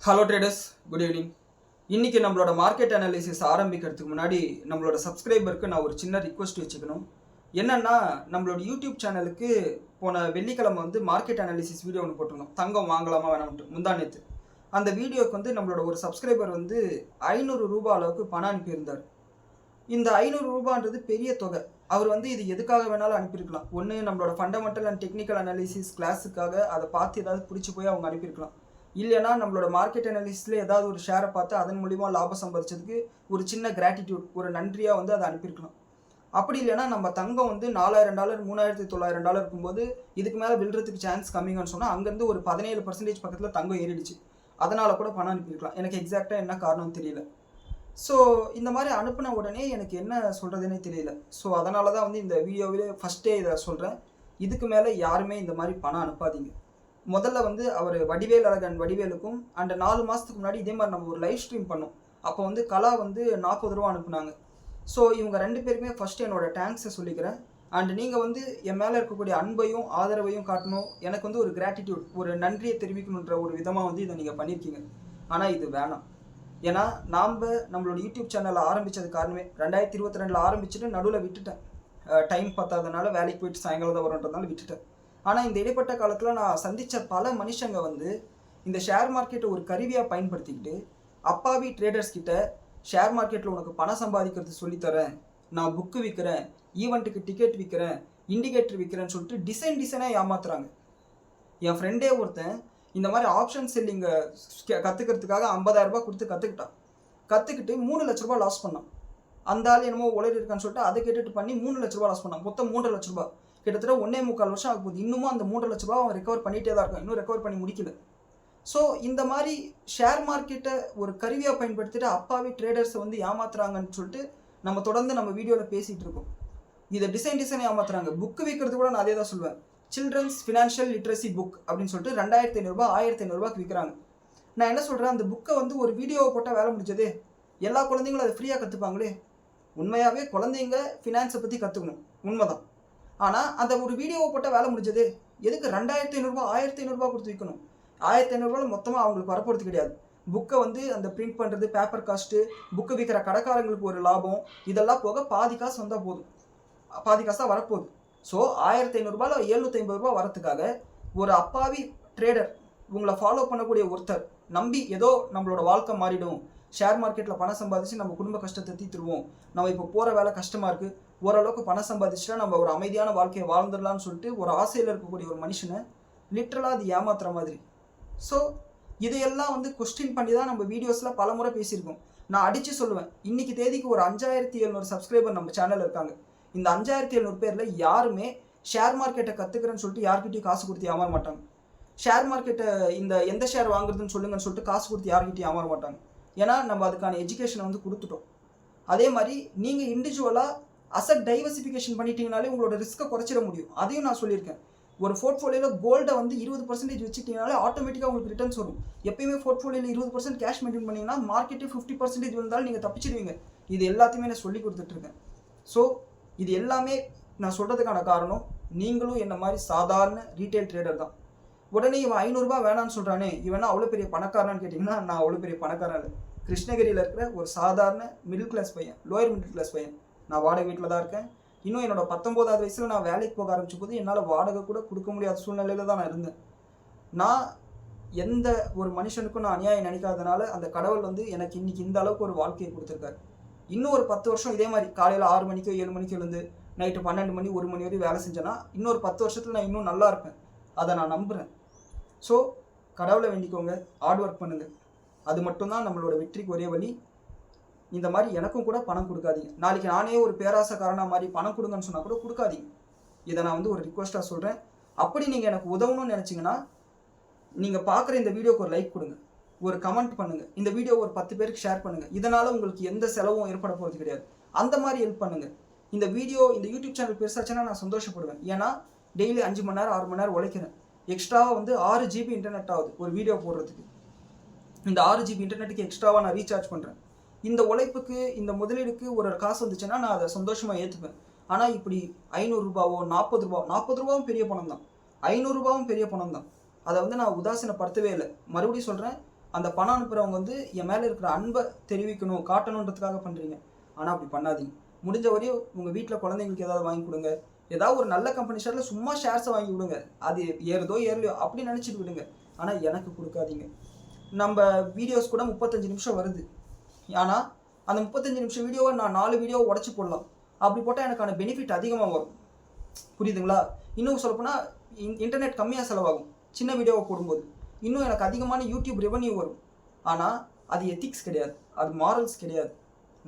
Hello traders, good evening. இன்றைக்கி நம்மளோட market analysis ஆரம்பிக்கிறதுக்கு முன்னாடி நம்மளோட சப்ஸ்கிரைபருக்கு நான் ஒரு சின்ன ரிக்வெஸ்ட் வச்சுக்கணும். என்னென்னா, நம்மளோட யூடியூப் சேனலுக்கு போன வெள்ளிக்கிழமை மார்க்கெட் அனாலிசிஸ் வீடியோ ஒன்று போட்டிருந்தோம். தங்கம் வாங்கலாமா வேணாம்ட்டு முந்தானேத்து. அந்த வீடியோவுக்கு நம்மளோட ஒரு சப்ஸ்கிரைபர் 500 ரூபாய் அளவுக்கு பணம் அனுப்பியிருந்தார். இந்த 500 ரூபான்றது பெரிய தொகை. அவர் இது எதுக்காக வேணாலும் அனுப்பியிருக்கலாம். ஒன்று நம்மளோட ஃபண்டமெண்டல் அண்ட் டெக்னிக்கல் அனாலிசிஸ் கிளாஸுக்காக அதை பார்த்து ஏதாவது பிடிச்சி போய் அவங்க அனுப்பியிருக்கலாம். இல்லைனா நம்மளோட மார்க்கெட் அனாலிசிஸில் ஏதாவது ஒரு ஷேரை பார்த்து அதன் மூலிமா லாபம் சம்பாதிச்சதுக்கு ஒரு சின்ன கிராட்டிடியூட், ஒரு நன்றியாக அதை அனுப்பியிருக்கலாம். அப்படி இல்லைனா நம்ம தங்கம் $4000 $3900 இருக்கும்போது இதுக்கு மேலே விழுறதுக்கு சான்ஸ் கம்மிங்கன்னு சொன்னால் அங்கேருந்து ஒரு 17% பக்கத்தில் தங்கம் ஏறிடுச்சு. அதனால் கூட பணம் அனுப்பியிருக்கலாம். எனக்கு எக்ஸாக்டாக என்ன காரணம் தெரியல. ஸோ இந்த மாதிரி அனுப்பின உடனே எனக்கு என்ன சொல்கிறதுனே தெரியல. ஸோ அதனால தான் இந்த வீடியோவிலே ஃபஸ்ட்டே இதை சொல்கிறேன். இதுக்கு மேலே யாருமே இந்த மாதிரி பணம் அனுப்பாதீங்க. முதல்ல அவர் வடிவேல் அழகன் வடிவேலுக்கும் அண்ட் 4 மாதத்துக்கு முன்னாடி இதே மாதிரி நம்ம ஒரு லைவ் ஸ்ட்ரீம் பண்ணோம். அப்போ கலா $40 அனுப்புனாங்க. ஸோ இவங்க 2 பேருக்குமே ஃபஸ்ட்டு என்னோட தேங்க்ஸை சொல்லிக்கிறேன். அண்ட் நீங்கள் என் மேலே இருக்கக்கூடிய அன்பையும் ஆதரவையும் காட்டணும். எனக்கு ஒரு கிராட்டிடியூட், ஒரு நன்றியை தெரிவிக்கணுன்ற ஒரு விதமாக இதை நீங்கள் பண்ணியிருக்கீங்க. ஆனால் இது வேணாம். ஏன்னா நம்மளோட யூடியூப் சேனலை ஆரம்பித்தது காரணமே 2022 ஆரம்பிச்சுட்டு நடுவில் விட்டுட்டேன். டைம் பத்தாதனால வேலைக்கு போயிட்டு சாயங்காலம் தான் வரன்றதுனால விட்டுட்டேன். ஆனால் இந்த இடைப்பட்ட காலத்தில் நான் சந்தித்த பல மனுஷங்க இந்த ஷேர் மார்க்கெட்டை ஒரு கருவியாக பயன்படுத்திக்கிட்டு அப்பாவி ட்ரேடர்ஸ் கிட்ட ஷேர் மார்க்கெட்டில் உனக்கு பணம் சம்பாதிக்கிறது சொல்லித்தரேன், நான் புக்கு விற்கிறேன், ஈவெண்ட்டுக்கு டிக்கெட் விற்கிறேன், இண்டிகேட்டர் விற்கிறேன்னு சொல்லிட்டு டிசைனாக ஏமாத்துறாங்க. என் ஃப்ரெண்டே ஒருத்தன் இந்த மாதிரி ஆப்ஷன் செல்லிங்கை கற்றுக்கிறதுக்காக $50,000 கொடுத்து கற்றுக்கிட்டு 3 லட்ச ரூபா லாஸ் பண்ணான். அந்த ஆள் என்னமோ உலர் இருக்கான்னு சொல்லிட்டு அதை கேட்டுட்டு பண்ணி 3 லட்ச ரூபா லாஸ் பண்ணான். மொத்தம் 3 லட்ச ரூபா. கிட்டத்தட்ட 1.25 வருஷம் ஆக போகுது. இன்னமும் அந்த 3 லட்ச ரூபா அவன் ரெக்கவர் பண்ணிகிட்டே தான் இருக்கான். இன்னும் ரெக்கவர் பண்ணி முடிக்கல. ஸோ இந்த மாதிரி ஷேர் மார்க்கெட்டை ஒரு கருவியாக பயன்படுத்திட்டு அப்பாவி ட்ரேடர்ஸை ஏமாத்துறாங்கன்னு சொல்லிட்டு நம்ம தொடர்ந்து நம்ம வீடியோவில் பேசிகிட்டு இருக்கோம். இதை டிசைன் ஏமாத்துறாங்க. புக்கு விற்கிறது கூட நான் அதே தான் சொல்லுவேன். சில்ட்ரன்ஸ் ஃபினான்ஷியல் லிட்ரஸி புக் அப்படின்னு சொல்லிட்டு $2500 $1500 விற்கிறாங்க. நான் என்ன சொல்கிறேன், அந்த புக்கை ஒரு வீடியோவை போட்டால் வேலை முடிஞ்சதே. எல்லா குழந்தைங்களும் அதை ஃப்ரீயாக கற்றுப்பாங்களே. உண்மையாகவே குழந்தைங்க ஃபினான்ஸை பற்றி கற்றுக்கணும், உண்மைதான். ஆனால் அந்த ஒரு வீடியோவை போட்டால் வேலை முடிஞ்சது. எதுக்கு $2500 $1500 கொடுத்து விற்கணும்? $1500 மொத்தமாக அவங்களுக்கு வரப்போகிறது கிடையாது. புக்கை அந்த பிரிண்ட் பண்ணுறது, பேப்பர் காஸ்ட்டு, புக்கு விற்கிற கடைக்காரங்களுக்கு ஒரு லாபம், இதெல்லாம் போக பாதி காசு வந்தால் போதும். பாதி காசு தான் வரப்போகுது. ஸோ $1500 $750 வரத்துக்காக ஒரு அப்பாவி ட்ரேடர், உங்களை ஃபாலோ பண்ணக்கூடிய ஒருத்தர் நம்பி ஏதோ நம்மளோட வாழ்க்கை மாறிடும், ஷேர் மார்க்கெட்டில் பணம் சம்பாதிச்சு நம்ம குடும்ப கஷ்டத்தை தீர்த்துருவோம், நம்ம இப்போ போகிற வேலை கஷ்டமாக இருக்குது, ஓரளவுக்கு பணம் சம்பாதிச்சுட்டா நம்ம ஒரு அமைதியான வாழ்க்கையை வாழ்ந்துடலான்னு சொல்லிட்டு ஒரு ஆசையில் இருக்கக்கூடிய ஒரு மனுஷனை லிட்ரலாக அது ஏமாத்துற மாதிரி. ஸோ இதையெல்லாம் கொஸ்டின் பண்ணி தான் நம்ம வீடியோஸில் பல முறை பேசியிருக்கோம். நான் அடித்து சொல்லுவேன், இன்றைக்கி தேதிக்கு ஒரு 5700 சப்ஸ்கிரைபர் நம்ம சேனலில் இருக்காங்க. இந்த 5700 பேரில் யாருமே ஷேர் மார்க்கெட்டை கற்றுக்கிறேன்னு சொல்லிட்டு யார்கிட்டையும் காசு கொடுத்து ஏமாற மாட்டாங்க. ஷேர் மார்க்கெட்டை எந்த ஷேர் வாங்குறதுன்னு சொல்லுங்கன்னு சொல்லிட்டு காசு கொடுத்து யார்கிட்டையும் ஏமாற மாட்டாங்க. ஏன்னா நம்ம அதுக்கான எஜுகேஷனை கொடுத்துட்டோம். அதே மாதிரி நீங்கள் இண்டிவிஜுவலாக அசட் டைவர்சிஃபிகேஷன் பண்ணிட்டீங்கனாலே உங்களோட ரிஸ்க்கை குறைச்சிட முடியும். அதையும் நான் சொல்லியிருக்கேன். ஒரு போர்ட்ஃபோலியோவில் கோல்டை 20% வச்சுக்கிட்டீங்கனாலே ஆட்டோமேட்டிக்காக உங்களுக்கு ரிட்டர்ன்ஸ் வரும். எப்பயுமே போர்ட்ஃபோலியோவில் 20% கேஷ் மெயின்டைன் பண்ணிங்கன்னா மார்க்கெட்டே 50% இருந்தாலும் நீங்கள் தப்பிச்சிடுவீங்க. இது எல்லாத்தையுமே நான் சொல்லி கொடுத்துட்ருக்கேன். ஸோ இது எல்லாமே நான் சொல்கிறதுக்கான காரணம், நீங்களும் என்ன மாதிரி சாதாரண ரீட்டைல் ட்ரேடர் தான். உடனே இவன் $500 வேணான்னு சொல்கிறானே, இவனா அவ்வளோ பெரிய பணக்காரனான்னு கேட்டிங்கன்னா நான் அவ்வளோ பெரிய பணக்காரன் இல்லை. கிருஷ்ணகிரியில் இருக்கிற ஒரு சாதாரண மிடில் கிளாஸ் பையன், லோயர் மிடில் கிளாஸ் பையன். நான் வாடகை வீட்டில் தான் இருக்கேன். இன்னும் என்னோட 19வது வயசில் நான் வேலைக்கு போக ஆரம்பிச்ச போது என்னால் வாடகை கூட கொடுக்க முடியாத சூழ்நிலையில் தான் நான் இருந்தேன். நான் எந்த ஒரு மனுஷனுக்கும் நான் அநியாயம் நினைக்காதனால அந்த கடவுள் எனக்கு இன்றைக்கி இந்த அளவுக்கு ஒரு வாழ்க்கையை கொடுத்துருக்காரு. இன்னும் ஒரு 10 வருஷம் இதே மாதிரி காலையில் 6 மணிக்கோ 7 மணிக்கோ இருந்து நைட்டு 12 மணி 1 மணி வரையும் வேலை செஞ்சேன்னா இன்னொரு 10 வருஷத்தில் நான் இன்னும் நல்லா இருப்பேன். அதை நான் நம்புகிறேன். ஸோ கடவுளை வேண்டிக்கோங்க, ஹார்ட் ஒர்க் பண்ணுங்கள். அது மட்டும்தான் நம்மளோட வெற்றிக்கு ஒரே வழி. இந்த மாதிரி எனக்கும் கூட பணம் கொடுக்காதீங்க. நாளைக்கு நானே ஒரு பேராசைக்காரனா மாதிரி பணம் கொடுங்கன்னு சொன்னால் கூட கொடுக்காதீங்க. இதை நான் ஒரு ரிக்வஸ்ட்டாக சொல்கிறேன். அப்படி நீங்கள் எனக்கு உதவணும்னு நினச்சிங்கன்னா நீங்கள் பார்க்குற இந்த வீடியோக்கு ஒரு லைக் கொடுங்க, ஒரு கமெண்ட் பண்ணுங்கள், இந்த வீடியோ ஒரு 10 பேருக்கு ஷேர் பண்ணுங்கள். இதனால் உங்களுக்கு எந்த செலவும் ஏற்பட போகிறது கிடையாது. அந்த மாதிரி ஹெல்ப் பண்ணுங்கள். இந்த யூடியூப் சேனல் பெருசாச்சுன்னா நான் சந்தோஷப்படுவேன். ஏன்னா டெய்லி 5 மணி நேரம் 6 மணி நேரம் உழைக்கிறேன். எக்ஸ்ட்ராவாக 6 GB இன்டர்நெட் ஆகுது ஒரு வீடியோ போடுறதுக்கு. இந்த 6 GB இன்டர்நெட்டுக்கு எக்ஸ்ட்ராவாக நான் ரீசார்ஜ் பண்ணுறேன். இந்த உழைப்புக்கு, இந்த முதலீடுக்கு ஒரு காசு வந்துச்சுன்னா நான் அதை சந்தோஷமாக ஏற்றுப்பேன். ஆனால் இப்படி $500 $40 பெரிய பணம் தான், $500 பெரிய பணம் தான். அதை நான் உதாசீனப்படுத்தவே இல்லை. மறுபடியும் சொல்கிறேன், அந்த பணம் அனுப்புகிறவங்க வந்து என் மேலே இருக்கிற அன்பை தெரிவிக்கணும், காட்டணுன்றதுக்காக பண்ணுறீங்க. ஆனால் அப்படி பண்ணாதீங்க. முடிஞ்ச வரையும் உங்கள் வீட்டில் குழந்தைங்களுக்கு ஏதாவது வாங்கி கொடுங்க. ஏதாவது ஒரு நல்ல கம்பெனி ஷேரில் சும்மா ஷேர்ஸை வாங்கி விடுங்க. அது ஏறுதோ ஏறலையோ அப்படி நினச்சிட்டு விடுங்க. ஆனால் எனக்கு கொடுக்காதீங்க. நம்ம வீடியோஸ் கூட 35 நிமிஷம் வருது. ஆனால் அந்த 35 நிமிஷம் வீடியோவை நான் 4 வீடியோவை உடச்சி போடலாம். அப்படி போட்டால் எனக்கான பெனிஃபிட் அதிகமாக வரும். புரியுதுங்களா? இன்னும் சொல்லப்போனால் இன்டர்நெட் கம்மியாக செலவாகும் சின்ன வீடியோவை போடும்போது. இன்னும் எனக்கு அதிகமான யூடியூப் ரெவன்யூ வரும். ஆனால் அது எத்திக்ஸ் கிடையாது, அது மாரல்ஸ் கிடையாது.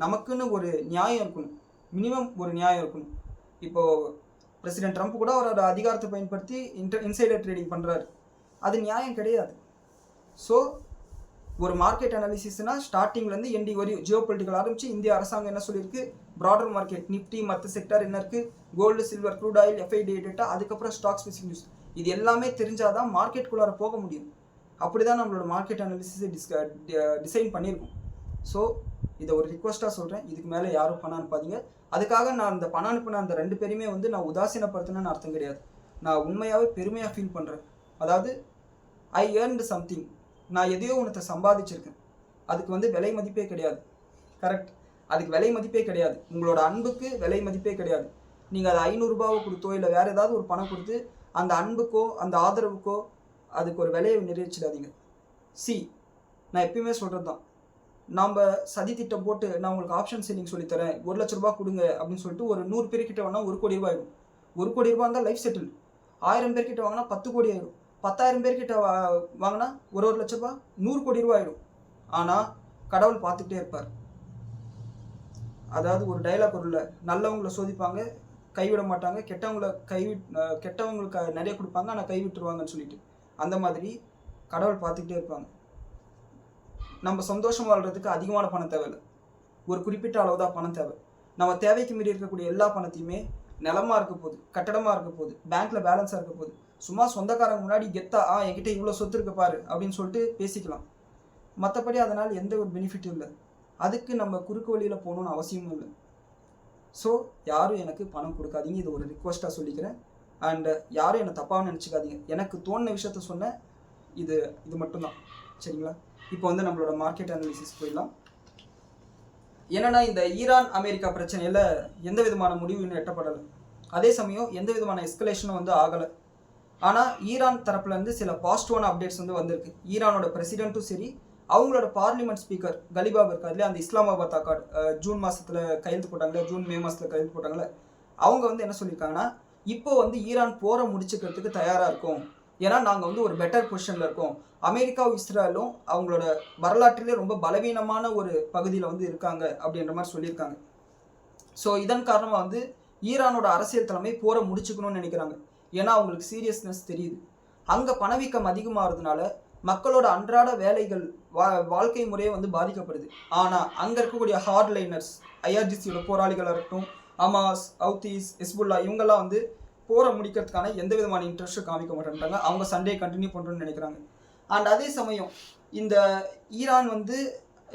நமக்குன்னு ஒரு நியாயம் இருக்கணும், மினிமம் ஒரு நியாயம் இருக்கணும். இப்போது பிரசிடென்ட் ட்ரம்ப் கூட அவரோட அதிகாரத்தை பயன்படுத்தி இன்சைடர் ட்ரேடிங் பண்ணுறாரு. அது நியாயம் கிடையாது. ஸோ ஒரு மார்க்கெட் அனாலிசிஸ்னால் ஸ்டார்டிங்லேருந்து எண்டி வரையும் ஜியோ பொலிட்டிக்கல் ஆரம்பித்து இந்திய அரசாங்கம் என்ன சொல்லியிருக்கு, ப்ராடர் மார்க்கெட் நிஃப்டி மற்ற செக்டர் என்ன இருக்குது, gold silver crude oil FID data, அதுக்கப்புறம் ஸ்டாக் ஸ்பெசிஃபிக் நியூஸ், இது எல்லாமே தெரிஞ்சால் தான் மார்க்கெட்டுக்குள்ளார போக முடியும். அப்படி தான் நம்மளோட மார்க்கெட் அனாலிசிஸை டிசைன் பண்ணியிருக்கோம். ஸோ இதை ஒரு ரிக்வஸ்ட்டாக சொல்கிறேன், இதுக்கு மேலே யாரும் பணம் அனுப்பாதீங்க. அதுக்காக நான் இந்த பணம் அனுப்பின அந்த 2 பேருமே வந்து நான் உதாசீனப்படுத்தினேன்னு அர்த்தம் கிடையாது. நான் உண்மையாகவே பெருமையாக ஃபீல் பண்ணுறேன். அதாவது ஐ ஏர்ன்டு சம்திங், நான் எதையோ ஒன்றத்தை சம்பாதிச்சிருக்கேன். அதுக்கு வந்து விலை மதிப்பே கிடையாது. கரெக்ட், அதுக்கு விலை மதிப்பே கிடையாது. உங்களோட அன்புக்கு விலை மதிப்பே கிடையாது. நீங்கள் அது 500 ரூபாவை கொடுத்தோ இல்லை வேறு ஏதாவது ஒரு பணம் கொடுத்து அந்த அன்புக்கோ அந்த ஆதரவுக்கோ அதுக்கு ஒரு விலையை நிறைவேற்றிடாதீங்க. நான் எப்பயுமே சொல்கிறது தான், நாம் சதி திட்டம் போட்டு நான் உங்களுக்கு ஆப்ஷன் செல்லிங் சொல்லித்தரேன், 1 லட்ச ரூபா கொடுங்க அப்படின்னு சொல்லிட்டு ஒரு 100 பேர்கிட்ட வாங்கினா 1 கோடி ரூபாய் ஆகிடும். 1 கோடி ரூபா இருந்தால் லைஃப் செட்டில். 1000 பேர்கிட்ட வாங்கினா 10 கோடி ஆகிடும். 10,000 பேர்கிட்ட வாங்கினா 1 லட்ச ரூபா 100 கோடி ரூபாய் ஆகிடும். ஆனால் கடவுள் பார்த்துக்கிட்டே இருப்பார். அதாவது ஒரு டைலாக் வரும்ல, நல்லவங்களை சோதிப்பாங்க கைவிட மாட்டாங்க, கெட்டவங்களுக்கு நிறைய கொடுப்பாங்க ஆனால் கைவிட்டுருவாங்கன்னு சொல்லிட்டு, அந்த மாதிரி கடவுள் பார்த்துக்கிட்டே இருப்பாங்க. நம்ம சந்தோஷம் வாழ்கிறதுக்கு அதிகமான பணம் தேவையில்லை, ஒரு குறிப்பிட்ட அளவு தான் பணம் தேவை. நம்ம தேவைக்கு மீறி இருக்கக்கூடிய எல்லா பணத்தையுமே நிலமாக இருக்க போகுது, கட்டடமாக இருக்க போகுது, பேங்க்கில் பேலன்ஸாக இருக்க போகுது, சும்மா சொந்தக்காரங்க முன்னாடி கெத்தா என்கிட்ட இவ்வளோ சொத்து இருக்கு பாரு அப்படின்னு சொல்லிட்டு பேசிக்கலாம். மற்றபடி அதனால் எந்த ஒரு பெனிஃபிட்டும் இல்லை. அதுக்கு நம்ம குறுக்கு வழியில் போகணுன்னு அவசியமும் இல்லை. ஸோ யாரும் எனக்கு பணம் கொடுக்காதீங்க, இது ஒரு ரிக்வஸ்ட்டாக சொல்லிக்கிறேன். அண்டு யாரும் என்னை தப்பாக நினச்சிக்காதீங்க. எனக்கு தோணுன விஷயத்த சொன்னேன், இது மட்டும்தான். சரிங்களா? இப்போ வந்து நம்மளோட மார்க்கெட் அனாலிசிஸ் போயிடலாம். என்னென்னா, இந்த ஈரான் அமெரிக்கா பிரச்சனையில் எந்த விதமான முடிவு இன்னும் எட்டப்படலை. அதே சமயம் எந்த விதமான எஸ்கலேஷனும் வந்து ஆகலை. ஆனால் ஈரான் தரப்புலேருந்து சில பாசிட்டிவான அப்டேட்ஸ் வந்து வந்திருக்கு. ஈரானோட பிரசிடென்ட்டும் சரி, அவங்களோட பார்லிமெண்ட் ஸ்பீக்கர் கலிபாப் இருக்காதுல, அந்த இஸ்லாமாபாத் அக்கார்டு ஜூன் மாதத்தில் கையெழுத்து போட்டாங்களே, மே மாதத்தில் கையெழுத்து போட்டாங்களே, அவங்க வந்து என்ன சொல்லியிருக்காங்கன்னா, இப்போ வந்து ஈரான் போரை முடிச்சுக்கிறதுக்கு தயாராக இருக்கும். ஏன்னா நாங்கள் வந்து ஒரு பெட்டர் பொசிஷனில் இருக்கோம். அமெரிக்காவும் இஸ்ரேலும் அவங்களோட வரலாற்றிலே ரொம்ப பலவீனமான ஒரு பகுதியில் வந்து இருக்காங்க அப்படின்ற மாதிரி சொல்லியிருக்காங்க. ஸோ இதன் காரணமாக வந்து ஈரானோட அரசியல் தலைமை போரை முடிச்சுக்கணும்னு நினைக்கிறாங்க. ஏன்னா அவங்களுக்கு சீரியஸ்னஸ் தெரியுது. அங்கே பணவீக்கம் அதிகமாகிறதுனால மக்களோட அன்றாட வேலைகள் வாழ்க்கை முறையே வந்து பாதிக்கப்படுது. ஆனால் அங்கே இருக்கக்கூடிய ஹார்ட்லைனர்ஸ், ஐஆர்ஜிசியோட போராளிகளாக இருக்கட்டும், ஹமாஸ், ஹவுதீஸ், ஹிஸ்புல்லா, இவங்கெல்லாம் வந்து போரை முடிக்கிறதுக்கான எந்த விதமான இன்ட்ரெஸ்ட்டும் காமிக்க மாட்டேன்றாங்க. அவங்க சண்டே கண்டினியூ பண்ணுறோன்னு நினைக்கிறாங்க. அண்ட் அதே சமயம் இந்த ஈரான் வந்து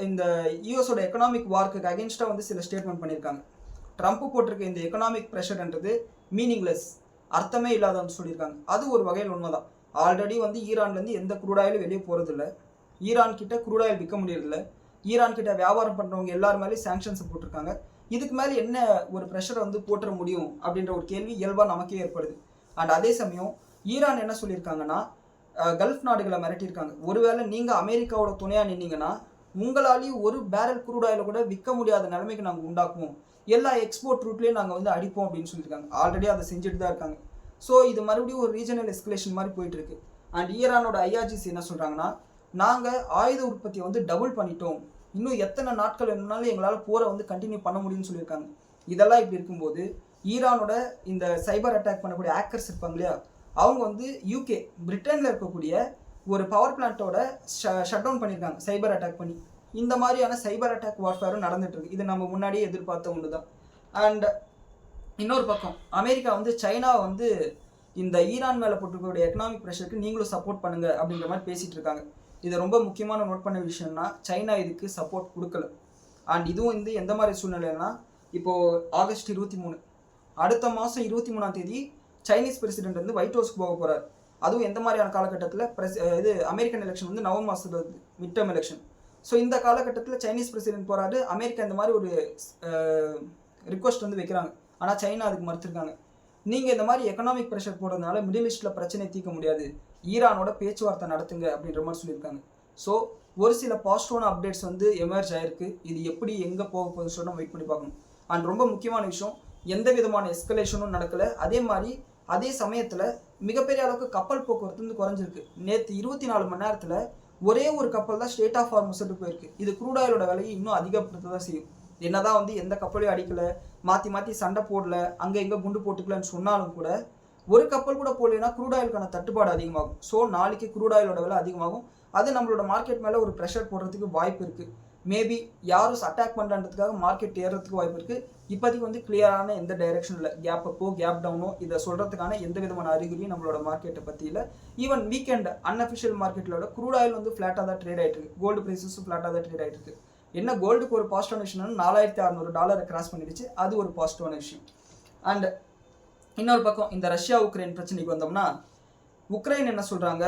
இந்த யூஎஸோட எக்கனாமிக் வார்க்கு அகென்ஸ்டாக வந்து சில ஸ்டேட்மெண்ட் பண்ணியிருக்காங்க. ட்ரம்ப் போட்டிருக்க இந்த எக்கனாமிக் ப்ரெஷர்ன்றது மீனிங்லெஸ், அர்த்தமே இல்லாதன்னு சொல்லியிருக்காங்க. அது ஒரு வகையில் உண்மைதான். ஆல்ரெடி வந்து ஈரான்லேருந்து எந்த குரூடாயிலும் வெளியே போகிறதில்ல, ஈரான் கிட்ட குரூடாயில் விற்க முடியறதில்ல, ஈரான் கிட்ட வியாபாரம் பண்ணுறவங்க எல்லார் மேலேயும் சாங்ஷன்ஸை போட்டிருக்காங்க. இதுக்கு மேலே என்ன ஒரு ப்ரெஷரை வந்து போட்டுற முடியும் அப்படின்ற ஒரு கேள்வி இயல்பாக நமக்கே ஏற்படுது. அண்ட் அதே சமயம் ஈரான் என்ன சொல்லியிருக்காங்கன்னா, கல்ஃப் நாடுகளை மிரட்டியிருக்காங்க. ஒருவேளை நீங்கள் அமெரிக்காவோட துணையாக நின்னீங்கன்னா உங்களாலேயும் ஒரு பேரல் குரூடாயில் கூட விற்க முடியாத நிலைமைக்கு நாங்கள் உண்டாக்குவோம், எல்லா எக்ஸ்போர்ட் ரூட்லேயும் நாங்கள் வந்து அடிப்போம் அப்படின்னு சொல்லியிருக்காங்க. ஆல்ரெடி அதை செஞ்சுட்டு தான் இருக்காங்க. ஸோ இது மறுபடியும் ஒரு ரீஜனல் எஸ்கலேஷன் மாதிரி போயிட்டுருக்கு. அண்ட் ஈரானோட ஐஆர்ஜிசி என்ன சொல்கிறாங்கன்னா, நாங்கள் ஆயுத உற்பத்தியை வந்து டபுள் பண்ணிட்டோம், இன்னும் எத்தனை நாட்கள் வேணும்னாலும் எங்களால் போரை வந்து கண்டினியூ பண்ண முடியும்னு சொல்லியிருக்காங்க. இதெல்லாம் இப்படி இருக்கும்போது ஈரானோட இந்த சைபர் அட்டாக் பண்ணக்கூடிய ஹேக்கர்ஸ் இருப்பாங்க இல்லையா, அவங்க வந்து யூகே பிரிட்டனில் இருக்கக்கூடிய ஒரு பவர் பிளான்ட்டோட ஷட் டவுன் பண்ணியிருக்காங்க சைபர் அட்டாக் பண்ணி. இந்த மாதிரியான சைபர் அட்டாக் வார்ஃபேரும் நடந்துட்டுருக்கு. இது நம்ம முன்னாடியே எதிர்பார்த்த ஒன்று தான். அண்ட் இன்னொரு பக்கம் அமெரிக்கா வந்து சைனாவை வந்து இந்த ஈரான் மேலே போட்டுக்கூடிய எக்கனாமிக் ப்ரெஷருக்கு நீங்களும் சப்போர்ட் பண்ணுங்க அப்படின்ற மாதிரி பேசிகிட்டு இருக்காங்க. இது ரொம்ப முக்கியமான நோட் பண்ண விஷயம்னா, சைனா இதுக்கு சப்போர்ட் கொடுக்கல. அண்ட் இதுவும் வந்து எந்த மாதிரி சூழ்நிலைன்னா, இப்போது ஆகஸ்ட் 23 அடுத்த மாதம் 23ஆம் தேதி சைனீஸ் பிரசிடென்ட் வந்து ஒயிட் ஹவுஸ்க்கு போக போகிறார். அதுவும் எந்த மாதிரியான காலகட்டத்தில் இது அமெரிக்கன் எலெக்ஷன் வந்து நவம்பர் மாதத்தில் வருது, மிட் டேர்ம் எலெக்ஷன். ஸோ இந்த காலகட்டத்தில் சைனீஸ் பிரசிடென்ட் போகிறாரு, அமெரிக்கா இந்த மாதிரி ஒரு ரிக்வஸ்ட் வந்து வைக்கிறாங்க. ஆனால் சைனா அதுக்கு மறுத்துருக்காங்க. நீங்கள் இந்த மாதிரி எக்கனாமிக் ப்ரெஷர் போடுறதுனால மிடில் ஈஸ்ட்டில் பிரச்சனை தீர்க்க முடியாது, ஈரானோட பேச்சுவார்த்தை நடத்துங்க அப்படின்ற மாதிரி சொல்லியிருக்காங்க. ஸோ ஒரு சில பாசிட்டிவான அப்டேட்ஸ் வந்து எமர்ஜ் ஆயிருக்கு. இது எப்படி எங்கே போக போகுதுன்னு சொல்லி நம்ம வெயிட் பண்ணி பார்க்கணும். அண்ட் ரொம்ப முக்கியமான விஷயம், எந்த விதமான எஸ்கலேஷனும் நடக்கலை. அதே சமயத்தில் மிகப்பெரிய அளவுக்கு கப்பல் போக்குவரத்து வந்து குறைஞ்சிருக்கு. நேற்று 24 மணி நேரத்தில் ஒரே ஒரு கப்பல் தான் ஸ்ட்ரெயிட் ஆஃப் ஹார்மஸுக்கு போயிருக்கு. இது க்ரூட் ஆயிலோட விலையை இன்னும் அதிகப்படுத்த தான் செய்யும். என்னதான் வந்து எந்த கப்பலையும் அடிக்கலை, மாற்றி சண்டை போடல, அங்கே எங்கே குண்டு போட்டுக்கலன்னு சொன்னாலும் கூட ஒரு கப்பல் கூட போடலைன்னா க்ரூட் ஆயிலுக்கான தட்டுப்பாடு அதிகமாகும். ஸோ நாளைக்கு க்ரூட் ஆயிலோட விலை அதிகமாகும். அது நம்மளோட மார்க்கெட் மேலே ஒரு ப்ரெஷர் போடுறதுக்கு வாய்ப்பு இருக்குது. மேபி யாரும் அட்டாக் பண்ணுறதுக்காக மார்க்கெட் ஏறுறதுக்கு வாய்ப்பு இருக்குது. இப்போதைக்கு வந்து கிளியரான எந்த டைரெக்ஷனில் கேப் அப்போ கேப் டவுனோ இதை சொல்கிறதுக்கான எந்த விதமான அறிகுறியும் நம்மளோட மார்க்கெட்டை பற்றி இல்லை. ஈவன் வீக்கெண்ட் அன்அஃபிஷியல் மார்க்கெட்டோட க்ரூட் ஆயில் வந்து ஃப்ளாட்டாக தான் ட்ரேட் ஆகிட்டு இருக்கு. கோல்டு ப்ரைஸஸும் ஃப்ளாட்டாக தான் ட்ரேட் ஆகிட்டு இருக்கு. என்ன கோல்டுக்கு ஒரு பாசிட்டிவான விஷயம்னா $4600 கிராஸ் பண்ணிடுச்சு, அது ஒரு பாசிட்டிவான விஷயம். அண்ட் இன்னொரு பக்கம் இந்த ரஷ்யா உக்ரைன் பிரச்சனைக்கு வந்தோம்னா, உக்ரைன் என்ன சொல்கிறாங்க,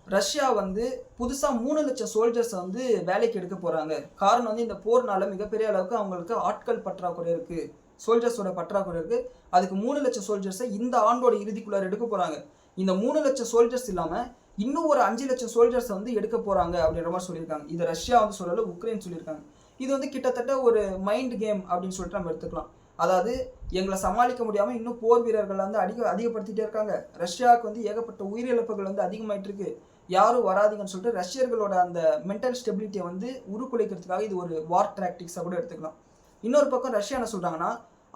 ரஷ்யா வந்து புதுசாக 3 லட்சம் சோல்ஜர்ஸை வந்து வேலைக்கு எடுக்க போகிறாங்க. காரணம் வந்து இந்த போர்னால மிகப்பெரிய அளவுக்கு அவங்களுக்கு ஆட்கள் பற்றாக்குறை இருக்குது, சோல்ஜர்ஸோட பற்றாக்குறை இருக்குது. அதுக்கு 3 லட்சம் சோல்ஜர்ஸை இந்த ஆண்டோட இறுதிக்குள்ளார எடுக்க போகிறாங்க. இந்த 3 லட்சம் சோல்ஜர்ஸ் இல்லாமல் இன்னும் ஒரு 5 லட்சம் சோல்ஜர்ஸை வந்து எடுக்க போகிறாங்க அப்படின்ற மாதிரி சொல்லியிருக்காங்க. இது ரஷ்யா வந்து சொல்லலை, உக்ரைன் சொல்லியிருக்காங்க. இது வந்து கிட்டத்தட்ட ஒரு மைண்ட் கேம் அப்படின்னு சொல்லிட்டு நம்ம எடுத்துக்கலாம். அதாவது எங்களை சமாளிக்க முடியாமல் இன்னும் போர் வீரர்கள் வந்து அதிகப்படுத்திகிட்டே இருக்காங்க. ரஷ்யாவுக்கு வந்து ஏகப்பட்ட உயிரிழப்புகள் வந்து அதிகமாயிட்டு இருக்கு, யாரும் வராதிங்கன்னு சொல்லிட்டு ரஷ்யர்களோட அந்த மென்டல் ஸ்டெபிலிட்டியை வந்து உருக்குலைக்கிறதுக்காக இது ஒரு வார் டாக்டிக்ஸாக கூட எடுத்துக்கலாம். இன்னொரு பக்கம் ரஷ்யா என்ன சொல்கிறாங்கன்னா,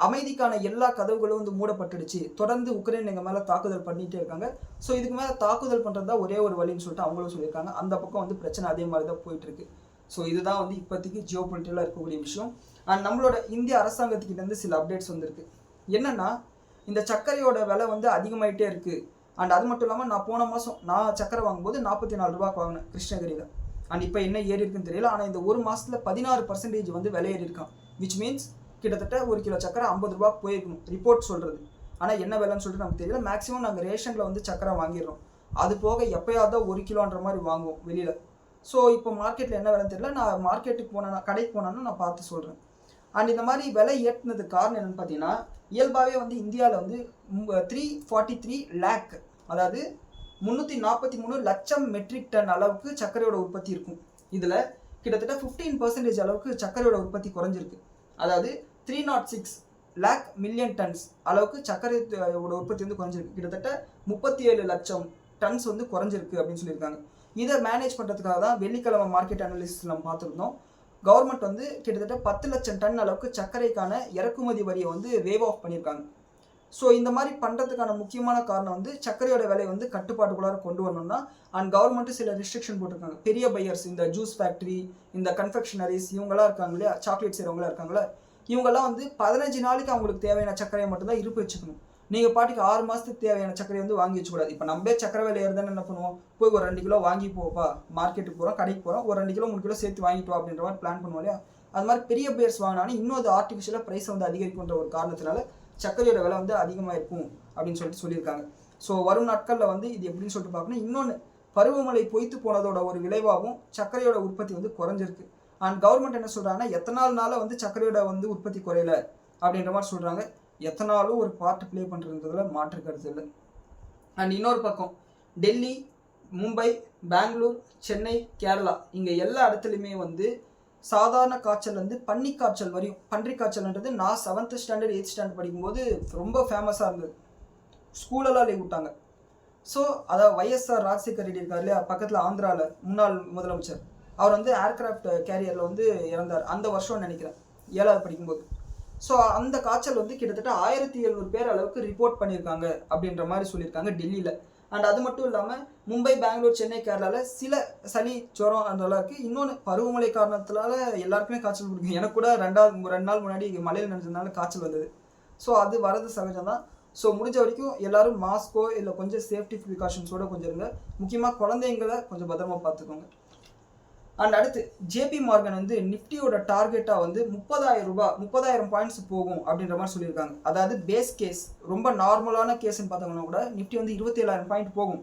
அமைதிக்கான எல்லா கதவுகளும் வந்து மூடப்பட்டுடுச்சு, தொடர்ந்து உக்ரைன் எங்கள் மேலே தாக்குதல் பண்ணிகிட்டே இருக்காங்க. ஸோ இதுக்கு மேலே தாக்குதல் பண்ணுறது தான் ஒரே ஒரு வழின்னு சொல்லிட்டு அவங்களும் சொல்லியிருக்காங்க. அந்த பக்கம் வந்து பிரச்சனை அதே மாதிரி தான் போயிட்டுருக்கு. ஸோ இதுதான் வந்து இப்போதைக்கு ஜியோ பொலிட்டிக்கலாக இருக்கக்கூடிய விஷயம். அண்ட் நம்மளோட இந்திய அரசாங்கத்துக்கிட்டேருந்து சில அப்டேட்ஸ் வந்துருக்கு. என்னென்னா, இந்த சர்க்கரையோட விலை வந்து அதிகமாகிட்டே இருக்குது. அண்ட் அது மட்டும் இல்லாமல் நான் போன மாதம் நான் சக்கரை வாங்கும்போது $44 வாங்கினேன் கிருஷ்ணகிரியில். அண்ட் இப்போ என்ன ஏறி இருக்குன்னு தெரியல. ஆனால் இந்த ஒரு மாதத்தில் 16% வந்து விலை ஏறி இருக்கான். விச் மீன்ஸ் கிட்டத்தட்ட 1 கிலோ சக்கரை $50 போயிருக்கணும் ரிப்போர்ட் சொல்கிறது. ஆனால் என்ன விலைன்னு சொல்லிட்டு நமக்கு தெரியல. மேக்ஸிமம் நாங்கள் ரேஷனில் வந்து சக்கரை வாங்கிடுறோம். அது போக எப்போயாவது 1 கிலோன்ற மாதிரி வாங்குவோம் வெளியில். ஸோ இப்போ மார்க்கெட்டில் என்ன விலைன்னு தெரியல. நான் மார்க்கெட்டுக்கு போனேன்னா, கடைக்கு போனேன்னா நான் பார்த்து சொல்கிறேன். அண்ட் இந்த மாதிரி விலை ஏற்றினதுக்கு காரணம் என்னென்னு பார்த்தீங்கன்னா, இயல்பாகவே வந்து இந்தியாவில் வந்து 343 லேக், அதாவது 343 லட்சம் மெட்ரிக் டன் அளவுக்கு சர்க்கரையோட உற்பத்தி இருக்கும். இதில் கிட்டத்தட்ட 15% அளவுக்கு சர்க்கரையோட உற்பத்தி குறைஞ்சிருக்கு. அதாவது 306 லேக் மில்லியன் டன்ஸ் அளவுக்கு சர்க்கரையோட உற்பத்தி வந்து குறைஞ்சிருக்கு. கிட்டத்தட்ட 37 லட்சம் டன்ஸ் வந்து குறைஞ்சிருக்கு அப்படின்னு சொல்லியிருக்காங்க. இதை மேனேஜ் பண்ணுறதுக்காக தான் வெள்ளிக்கிழமை மார்க்கெட் அனாலிசிஸ் நம்ம பார்த்துருந்தோம். கவர்மெண்ட் வந்து கிட்டத்தட்ட 10 லட்சம் டன் அளவுக்கு சர்க்கரைக்கான இறக்குமதி வரியை வந்து வேவ் ஆஃப் பண்ணியிருக்காங்க. ஸோ இந்த மாதிரி பண்ணுறதுக்கான முக்கியமான காரணம் வந்து சர்க்கரையோட விலையை வந்து கட்டுப்பாட்டுக்குள்ளார கொண்டு வரணும்னா, அண்ட் கவர்மெண்ட்டு சில ரெஸ்ட்ரிக்ஷன் போட்டிருக்காங்க. பெரிய பையர்ஸ், இந்த ஜூஸ் ஃபேக்ட்ரி, இந்த கன்ஃபெக்ஷனரிஸ், இவங்களாம் இருக்காங்க இல்லையா, சாக்லேட் செய்கிறவங்களாம் இருக்காங்களே, இவங்கெல்லாம் வந்து 15 நாளைக்கு அவங்களுக்கு தேவையான சர்க்கரையை மட்டும்தான் இருப்பு வச்சுக்கணும். நீங்கள் பாட்டுக்கு 6 மாதத்துக்கு தேவையான சர்க்கரையை வந்து வாங்கி வச்சுக்கூடாது. இப்போ நம்மளே சர்க்கரை விலை ஏறுதானே என்ன பண்ணுவோம், போய் ஒரு 2 கிலோ வாங்கி போப்பா, மார்க்கெட்டுக்கு போகிறோம், கடைக்கு போகிறோம், ஒரு 2 கிலோ 3 கிலோ சேர்த்து வாங்கிட்டு வா அப்படின்ற மாதிரி பிளான் பண்ணுவோம் இல்லையா. அது மாதிரி பெரிய பையர்ஸ் வாங்கினாலும் இன்னும் அது ஆர்டிஃபிஷியலாக ப்ரைஸை வந்து அதிகரிக்குன்ற ஒரு காரணத்தினால சர்க்கரையோட விலை வந்து அதிகமாக இருக்கும் அப்படின்னு சொல்லியிருக்காங்க. ஸோ வரும் நாட்களில் வந்து இது எப்படின்னு சொல்லிட்டு பார்க்கணும். இன்னொன்று, பருவமழை பொய்த்து போனதோட ஒரு விளைவாகவும் சர்க்கரையோட உற்பத்தி வந்து குறைஞ்சிருக்கு. அண்ட் கவர்மெண்ட் என்ன சொல்கிறாங்கன்னா, எத்தனால்னால வந்து சர்க்கரையோட வந்து உற்பத்தி குறையல அப்படின்ற மாதிரி சொல்கிறாங்க. எத்தனாலும் ஒரு பார்ட் ப்ளே பண்ணுறதுல மாற்று கருத்து இல்லை. அண்ட் இன்னொரு பக்கம் டெல்லி, மும்பை, பெங்களூர், சென்னை, கேரளா, இங்கே எல்லா இடத்துலையுமே வந்து சாதாரண காய்ச்சல் வந்து பன்னி காய்ச்சல் வரையும், பன்றி காய்ச்சல்ன்றது நான் 7th ஸ்டாண்டர்ட் 8th ஸ்டாண்டர்ட் படிக்கும்போது ரொம்ப ஃபேமஸாக இருந்தது. ஸ்கூலெல்லாம் லீவ் விட்டாங்க. ஸோ அதாவது வைஎஸ்ஆர் ராஜசேகர் ரெட்டி இருக்கார் இல்லையா, பக்கத்தில் ஆந்திராவில் முன்னாள் முதலமைச்சர், அவர் வந்து ஏர்கிராஃப்ட் கேரியரில் வந்து இறந்தார் அந்த வருஷம் நினைக்கிறேன், 7வது படிக்கும்போது. ஸோ அந்த காய்ச்சல் வந்து கிட்டத்தட்ட 1700 பேர் அளவுக்கு ரிப்போர்ட் பண்ணியிருக்காங்க அப்படின்ற மாதிரி சொல்லியிருக்காங்க டெல்லியில். அண்ட் அது மட்டும் இல்லாமல் மும்பை, பெங்களூர், சென்னை, கேரளாவில் சில சளி, ஜுரம் அதெல்லாம் இருக்குது. இன்னொன்று, பருவமழை காரணத்தினால எல்லாருக்குமே காய்ச்சல் கொடுக்கும். எனக்கு கூட 2 நாள் முன்னாடி மழையில் நினைச்சதுனால காய்ச்சல் வந்தது. ஸோ அது வரது சகஜம் தான். ஸோ முடிஞ்ச வரைக்கும் எல்லோரும் மாஸ்கோ இல்லை கொஞ்சம் சேஃப்டி ப்ரிகாஷன்ஸோடு கொஞ்சம் இருங்க. முக்கியமாக குழந்தைங்களை கொஞ்சம் பத்திரமா பார்த்துக்கோங்க. அண்ட் அடுத்து, ஜேபி மார்கன் வந்து நிஃப்டியோட டார்கெட்டாக வந்து 30,000 பாயிண்ட்ஸ் போகும் அப்படின்ற மாதிரி சொல்லியிருக்காங்க. அதாவது பேஸ் கேஸ், ரொம்ப நார்மலான கேஸ்ன்னு பார்த்தோம்னா கூட நிஃப்டி வந்து 27,000 பாயிண்ட் போகும்.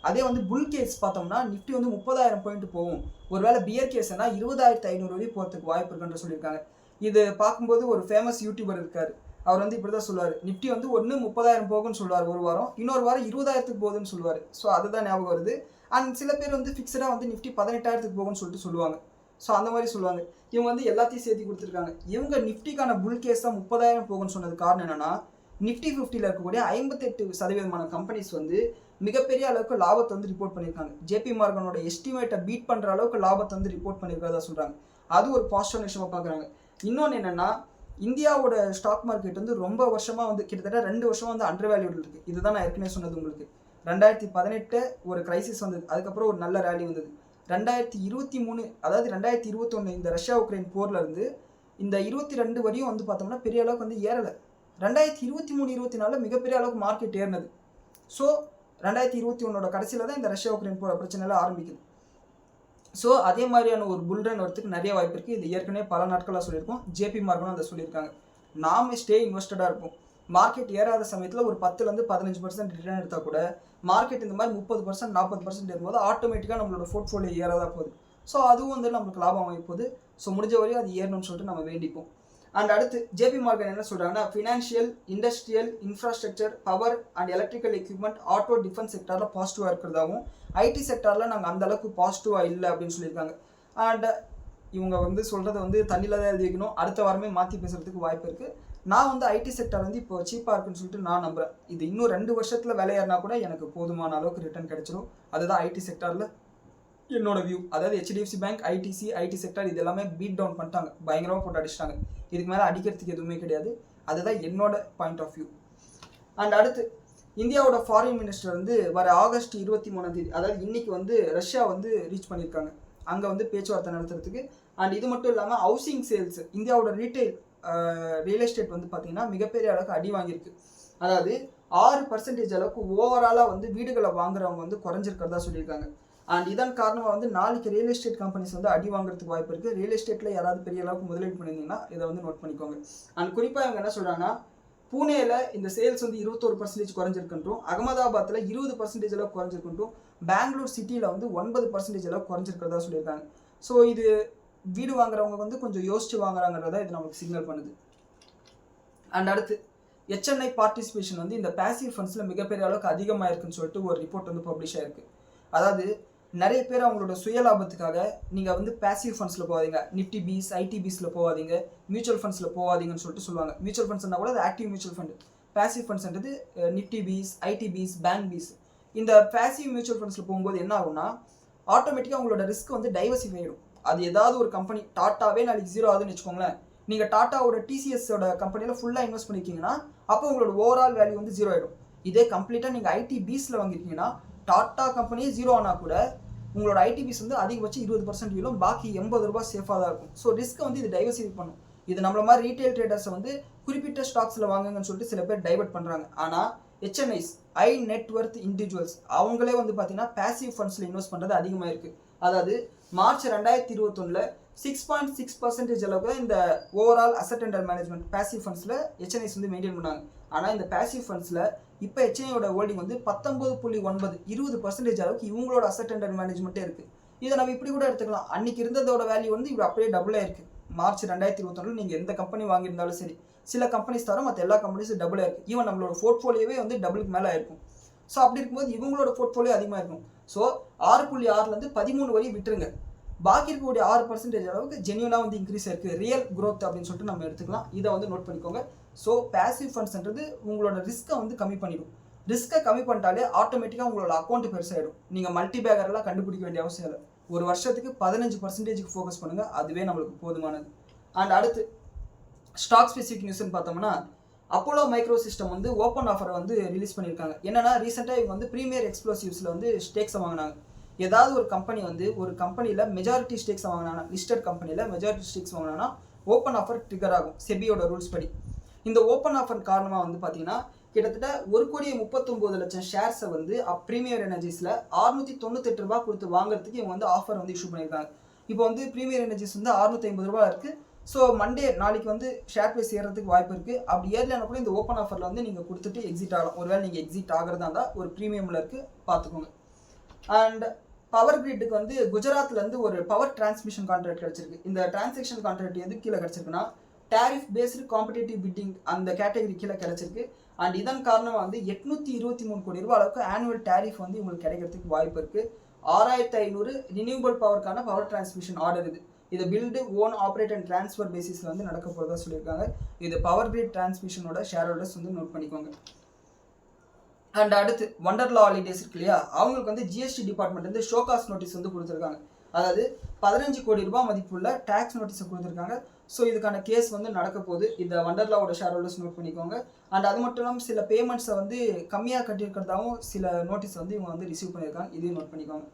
அதே வந்து புல் கேஸ் பார்த்தோம்னா நிஃப்டி வந்து 30,000 பாயிண்ட் போகும். ஒருவேளை பியர் கேஸ்னா 20,500 வரையும் போகிறதுக்கு வாய்ப்பு இருக்குன்னு சொல்லியிருக்காங்க. இது பார்க்கும்போது ஒரு ஃபேமஸ் யூடியூபர் இருக்காரு. அவர் வந்து இப்படி தான் சொல்லுவார், நிஃப்டி வந்து ஒன்று 30,000 போகும்னு சொல்லுவார் ஒரு வாரம், இன்னொரு வாரம் 20,000க்கு போகுதுன்னு சொல்லுவார். ஸோ அதுதான் ஞாபகம் வருது. அண்ட் சில பேர் வந்து ஃபிக்ஸடாக வந்து நிஃப்டி 18,000க்கு போகும்னு சொல்லிட்டு சொல்லுவாங்க. ஸோ அந்த மாதிரி சொல்லுவாங்க. இவங்க வந்து எல்லாத்தையும் சேர்த்து கொடுத்துருக்காங்க. இவங்க நிஃப்டிக்கான புல் கேஸ் தான் 30,000 போகும்னு சொன்னது காரணம் என்னன்னா, நிஃப்டி 50ல் இருக்கக்கூடிய 58% கம்பெனிஸ் வந்து மிகப்பெரிய அளவுக்கு லாபத்தை வந்து ரிப்போர்ட் பண்ணியிருக்காங்க. ஜேபி மார்கனோட எஸ்டிமேட்டை பீட் பண்ணுற அளவுக்கு லாபத்தை வந்து ரிப்போர்ட் பண்ணியிருக்கிறதா சொல்கிறாங்க. அது ஒரு பாசிட்டிவ் விஷயமா பார்க்குறாங்க. இன்னொன்று என்னென்னா, இந்தியாவோட ஸ்டாக் மார்க்கெட் வந்து ரொம்ப வருஷமாக வந்து கிட்டத்தட்ட 2 வருஷமாக வந்து அண்டர் வேல்யூட் இருக்குது. இதுதான் நான் ஏற்கனவே சொன்னது உங்களுக்கு. 2018 ஒரு கிரைசிஸ் வந்தது, அதுக்கப்புறம் ஒரு நல்ல ரேலி வந்தது. 2023 அதாவது 2021 இந்த ரஷ்யா உக்ரைன் போர்ல இருந்து இந்த 22 வரையும் வந்து பார்த்தோம்னா பெரிய அளவுக்கு வந்து ஏறலை. 2023-24 மிகப்பெரிய அளவுக்கு மார்க்கெட் ஏறினது. ஸோ 2021 கடைசியில் தான் இந்த ரஷ்யா உக்ரைன் போர் பிரச்சனைலாம் ஆரம்பிக்குது. ஸோ அதே மாதிரியான ஒரு புல்ரன் வரத்துக்கு நிறைய வாய்ப்பு இருக்குது. இது ஏற்கனவே பல நாட்களாக சொல்லியிருக்கோம். ஜேபி மார்கனும் அதை சொல்லியிருக்காங்க. நாம் ஸ்டே இன்வெஸ்டடாக இருப்போம். மார்க்கெட் ஏறாத சமயத்தில் ஒரு 10% 15% ரிட்டர்ன் எடுத்தால் கூட, மார்க்கெட் இந்த மாதிரி 30% 40% இருக்கும்போது ஆட்டோமேட்டிக்காக நம்மளோட போர்ட்ஃபோலியோ ஏறாதான் போகுது. ஸோ அதுவும் வந்து நமக்கு லாபம் அமைய போகுது. ஸோ முடிஞ்ச வரையும் அது ஏறணும்னு சொல்லிட்டு நம்ம வேண்டிப்போம். அண்ட் அடுத்து ஜேபி மார்கன் என்ன சொல்கிறாங்கன்னா, financial, industrial, infrastructure, power and electrical equipment, auto, defence செக்டாரில் பாசிட்டிவாக இருக்கிறதாகவும், ஐடி செக்டாரில் நாங்கள் அந்தளவுக்கு பாசிட்டிவாக இல்லை அப்படின்னு சொல்லியிருக்காங்க. அண்ட் இவங்க வந்து சொல்கிறத வந்து தண்ணியில் தான் எழுதி வைக்கணும். அடுத்த வாரமே மாற்றி பேசுகிறதுக்கு வாய்ப்பு இருக்குது. நான் வந்து ஐடி செக்டார் வந்து இப்போ சீப்பாக இருக்குன்னு சொல்லிட்டு நான் நம்புகிறேன். இது இன்னும் 2 வருஷத்தில் விலையேறினா கூட எனக்கு போதுமான அளவுக்கு ரிட்டர்ன் கிடைச்சிடும். அதுதான் ஐடி செக்டாரில் என்னோட வியூ. அதாவது HDFC bank, ITC, IT sector இது எல்லாமே பீட் டவுன் பண்ணிட்டாங்க, பயங்கரமாக போட்டு அடிச்சிட்டாங்க. இதுக்கு மேலே அடிக்கிறதுக்கு எதுவுமே கிடையாது. அதுதான் என்னோட பாயிண்ட் ஆஃப் வியூ. அண்ட் அடுத்து இந்தியாவோட ஃபாரின் மினிஸ்டர் வந்து வர ஆகஸ்ட் 23 அதாவது இன்னைக்கு வந்து ரஷ்யா வந்து ரீச் பண்ணியிருக்காங்க. அங்கே வந்து பேச்சுவார்த்தை நடத்துறதுக்கு. அண்ட் இது மட்டும் இல்லாமல் ஹவுசிங் சேல்ஸ், இந்தியாவோட ரியல் எஸ்டேட் வந்து பார்த்தீங்கன்னா மிகப்பெரிய அளவுக்கு அடி வாங்கியிருக்கு. அதாவது 6% அளவுக்கு ஓவராலாக வந்து வீடுகளை வாங்குறவங்க வந்து குறைஞ்சிருக்கிறதா சொல்லியிருக்காங்க. அண்ட் இதன் காரணமாக வந்து நாளைக்கு ரியல் எஸ்டேட் கம்பெனிஸ் வந்து அடி வாங்குறதுக்கு வாய்ப்பு இருக்குது. ரியல் எஸ்டேட்டில் யாராவது பெரிய அளவுக்கு முதலீடு பண்ணியிருந்தீங்கன்னா இதை வந்து நோட் பண்ணிக்கோங்க. அண்ட் குறிப்பாக இவங்க என்ன சொல்கிறாங்கன்னா, பூனேயில் இந்த சேல்ஸ் வந்து 21% குறைஞ்சிருக்குன்றும், அகமதாபாத்தில் 20% அளவுக்கு குறைஞ்சிருக்குன்றும், பெங்களூர் சிட்டியில் வந்து 9% அளவுக்கு குறைஞ்சிருக்கிறதா சொல்லியிருக்காங்க. ஸோ இது வீடு வாங்குறவங்க வந்து கொஞ்சம் யோசிச்சு வாங்குறாங்கிறதா இது நமக்கு சிக்னல் பண்ணுது. அண்ட் அடுத்து HNI பார்ட்டிசிபேஷன் வந்து இந்த பேசிவ் ஃபண்ட்ஸில் மிகப்பெரிய அளவுக்கு அதிகமாக இருக்குன்னு சொல்லிட்டு ஒரு ரிப்போர்ட் வந்து பப்ளிஷ் ஆயிருக்கு. அதாவது நிறைய பேர் அவங்களோட சுய லாபத்துக்காக நீங்கள் வந்து பேசிவ் ஃபண்ட்ஸில் போகாதீங்க, நிஃப்டி பீஸ், ஐடி பீஸில் போகாதீங்க, மியூச்சுவல் ஃபண்ட்ஸில் போகாதீங்கன்னு சொல்லிட்டு சொல்லுவாங்க. மியூச்சுவல் ஃபண்ட்ஸ்னா கூட அது ஆக்டிவ் மியூச்சுவல் ஃபண்ட். பேசிவ் ஃபண்ட்ஸ்ன்றது Nifty BeES, IT BeES, bank BeES. இந்த பேசிவ் மியூச்சுவல் ஃபண்ட்ஸில் போகும்போது என்ன ஆகும்னா, ஆட்டோமேட்டிக்காக உங்களோட ரிஸ்க் வந்து டைவர்சிஃபை ஆகிடும். அது ஏதாவது ஒரு கம்பெனி, டாட்டாவே நாளைக்கு 0 ஆகுதுன்னு வச்சுக்கோங்களேன், நீங்கள் டாட்டாவோட டிசிஎஸோட கம்பெனியில் ஃபுல்லாக இன்வெஸ்ட் பண்ணியிருக்கீங்கன்னா அப்போ உங்களோட ஓவரால் வேல்யூ வந்து 0 ஆகிடும். இதே கம்ப்ளீட்டாக நீங்கள் ஐடி பீஸில் வாங்கியிருக்கீங்கன்னா டாட்டா கம்பெனியே 0 ஆனால் கூட உங்களோட ஐடி பீஸ் வந்து அதிகபட்சம் 20% விலும், பாக்கி 80 ரூபாய் சேஃபாக தான் இருக்கும். ஸோ ரிஸ்க்கை வந்து இது டைவர்சிஃபை பண்ணும். இது நம்மள மாதிரி ரீட்டைல் ட்ரேடர்ஸை வந்து குறிப்பிட்ட ஸ்டாக்ஸில் வாங்குங்கன்னு சொல்லிட்டு சில பேர் டைவர்ட் பண்ணுறாங்க. ஆனால் HNIs, ஹை நெட்வொர்த் இண்டிவிஜுவல்ஸ், அவங்களே வந்து பார்த்தீங்கன்னா பேசிவ் ஃபண்ட்ஸில் இன்வெஸ்ட் பண்ணுறது அதிகமாக இருக்குது. அதாவது மார்ச் 2021 6.6% அளவுக்கு இந்த overall asset under management passive ஃபண்ட்ஸில் HNIs வந்து மெயின்டைன் பண்ணாங்க. ஆனால் இந்த பேசிவ் ஃபண்ட்ஸில் இப்போ HNIயோட ஹோல்டிங் வந்து 19.9 20% அளவுக்கு இவங்களோட அசட் அண்டர் மேனேஜ்மெண்ட்டே இருக்குது. இதை நம்ம இப்படி கூட எடுத்துக்கலாம். அன்றைக்கி இருந்ததோட வேல்யூ வந்து இப்போ அப்படியே டபுளாக இருக்குது. மார்ச் 2021 நீங்கள் எந்த கம்பெனி வாங்கியிருந்தாலும் சரி, சில கம்பெனிஸ் தவிர மற்ற எல்லா கம்பெனிஸும் டபுளாக இருக்குது. ஈவன் நம்மளோட போர்ட்ஃபோலியோவே வந்து டபுளுக்கு மேலே இருக்கும். ஸோ அப்படி இருக்கும்போது இவங்களோட போர்ட்ஃபோலியோ அதிகமாக இருக்கும். ஸோ 6.6 13 வரையும் விட்டுருங்க. பாக்கி இருக்கக்கூடிய 6% அளவுக்கு ஜென்யூனாக வந்து இன்க்ரீஸ் இருக்குது, ரியல் க்ரோத் அப்படின்னு சொல்லிட்டு நம்ம எடுத்துக்கலாம். இதை வந்து நோட் பண்ணிக்கோங்க. ஸோ பேசிவ் ஃபண்ட்ஸ்ன்றது உங்களோட ரிஸ்க்கை வந்து கம்மி பண்ணிடும். ரிஸ்க்கை கம்மி பண்ணிட்டாலே ஆட்டோமேட்டிக்காக உங்களோட அக்கௌண்ட் பெருசாகிடும். நீங்கள் மல்டி பேக்கரெல்லாம் கண்டுபிடிக்க வேண்டிய அவசியம் இல்லை. ஒரு வருஷத்துக்கு 15% ஃபோக்கஸ் பண்ணுங்கள், அதுவே நம்மளுக்கு போதுமானது. அண்ட் அடுத்து ஸ்டாக் ஸ்பெசிஃபிக் நியூஸ்ன்னு பார்த்தோம்னா, அப்போலோ மைக்ரோ சிஸ்டம் வந்து ஓப்பன் ஆஃபரை வந்து ரிலீஸ் பண்ணியிருக்காங்க. என்னன்னா, ரீசெண்டாக இவங்க வந்து ப்ரீமியர் எக்ஸ்ப்ளோசிவ்ஸில் வந்து ஸ்டேக்ஸை வாங்கினாங்க. ஏதாவது ஒரு கம்பெனி வந்து ஒரு கம்பெனியில் மெஜாரிட்டி ஸ்டேக்ஸ் வாங்கினாங்கன்னா, லிஸ்டட் கம்பெனியில் மெஜாரிட்டி ஸ்டேக்ஸ் வாங்கினாங்கன்னா ஓப்பன் ஆஃபர் ட்ரிகர் ஆகும் செபியோட ரூல்ஸ் படி. இந்த ஓப்பன் ஆஃபர் காரணமாக வந்து பார்த்தீங்கன்னா கிட்டத்தட்ட 1,39,00,000 ஷேர்ஸை வந்து ப்ரீமியர் எனர்ஜிஸில் 698 ரூபா கொடுத்து வாங்குறதுக்கு இவங்க வந்து ஆஃபர் வந்து இஷ்யூ பண்ணியிருக்காங்க. இப்போ வந்து ப்ரீமியர் எனர்ஜிஸ் வந்து 650 ரூபா இருக்குது. ஸோ மண்டே நாளைக்கு வந்து ஷேர் ப்ரைஸ் ஏறதுக்கு வாய்ப்பு இருக்குது. அப்படி ஏறலைன்னா கூட இந்த ஓப்பன் ஆஃபரில் வந்து நீங்கள் கொடுத்துட்டு எக்ஸிட் ஆகலாம். ஒருவேளை நீங்கள் எக்ஸிட் ஆகிறதா இருந்தால் ஒரு ப்ரீமியமில் இருக்குது, பார்த்துக்கோங்க. அண்ட் பவர் கிரிட்டுக்கு வந்து குஜராத்லேருந்து ஒரு பவர் டிரான்ஸ்மிஷன் கான்ட்ராக்ட் கிடச்சிருக்கு. இந்த டிரான்சாக்ஷன் கான்ட்ராக்ட் எது கீழே கிடச்சிருக்குன்னா டேரிஃப் பேஸ்டு காம்படேட்டிவ் பிட்டிங் அந்த கேட்டகரி கீழே கிடச்சிருக்கு. அண்ட் இதன் காரணமாக வந்து 823 கோடி ரூபாய் அளவுக்கு ஆனுவல் டேரிஃப் வந்து உங்களுக்கு கிடைக்கிறதுக்கு வாய்ப்பு இருக்குது. 6500 ரினியூவபிள் பவருக்கான பவர் டிரான்ஸ்மிஷன் ஆர்டர் இது build own operate and transfer பேசிஸில் வந்து நடக்க போகிறதா சொல்லியிருக்காங்க. இது பவர் கிரிட் டிரான்ஸ்மிஷனோட ஷேர் ஹோல்டர்ஸ் வந்து நோட் பண்ணிக்கோங்க. அண்ட் அடுத்து வண்டர்லா ஹாலிடேஸ் இருக்கு இல்லையா, அவங்களுக்கு வந்து ஜிஎஸ்டி டிபார்ட்மெண்ட் வந்து ஷோகாஸ் நோட்டீஸ் வந்து கொடுத்துருக்காங்க. அதாவது 15 கோடி ரூபாய் மதிப்புள்ள டேக்ஸ் நோட்டீஸை கொடுத்துருக்காங்க. ஸோ இதுக்கான கேஸ் வந்து நடக்க போகுது. இந்த வண்டர்லாவோட ஷேர் ஹோல்டர்ஸ் நோட் பண்ணிக்கோங்க. அண்ட் அது மட்டும் இல்லாமல் சில பேமெண்ட்ஸை வந்து கம்மியாக கட்டியிருக்கிறதாவும் சில நோட்டீஸ் வந்து இவங்க வந்து ரிசீவ் பண்ணியிருக்காங்க. இதையும் நோட் பண்ணிக்கோங்க.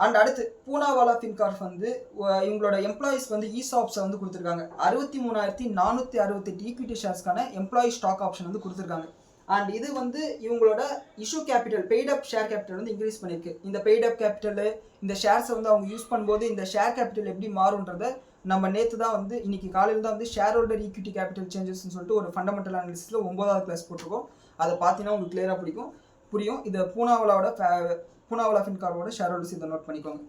அண்ட் அடுத்து பூனாவாலா ஃபின்கார்ப் வந்து இவங்களோட எம்ப்ளாயிஸ் வந்து இசாப்ஸை வந்து கொடுத்துருக்காங்க. 63,468 ஈக்விட்டி ஷேர்ஸ்க்கான எம்ப்ளாயி ஸ்டாக் ஆப்ஷன் வந்து கொடுத்துருக்காங்க. அண்ட் இது வந்து இவங்களோட இஷ்யூ கேபிட்டல் பெய்ட் அப் ஷேர் கேபிட்டல் வந்து இன்க்ரீஸ் பண்ணியிருக்கு. இந்த பெய்ட் அப் கேபிட்டல் இந்த ஷேர்ஸை வந்து அவங்க யூஸ் பண்ணும்போது இந்த ஷேர் கேபிட்டல் எப்படி மாறுன்றதை நம்ம நேற்று தான் வந்து இன்னைக்கு காலையில் தான் வந்து ஷேர் ஹோல்டர் ஈக்விட்டி கேபிட்டல் சேஞ்சஸ்ன்னு சொல்லிட்டு ஒரு ஃபண்டமெண்டல் அனாலிசிஸில் 9வது கிளாஸ் போட்டிருக்கோம். அதை பார்த்தீங்கன்னா உங்களுக்கு கிளியராக புரியும். இதை பூனாவாலா ஃபின்கார்போட ஷேர் ஹோல்டர்ஸ் இதை நோட் பண்ணிக்கோங்க.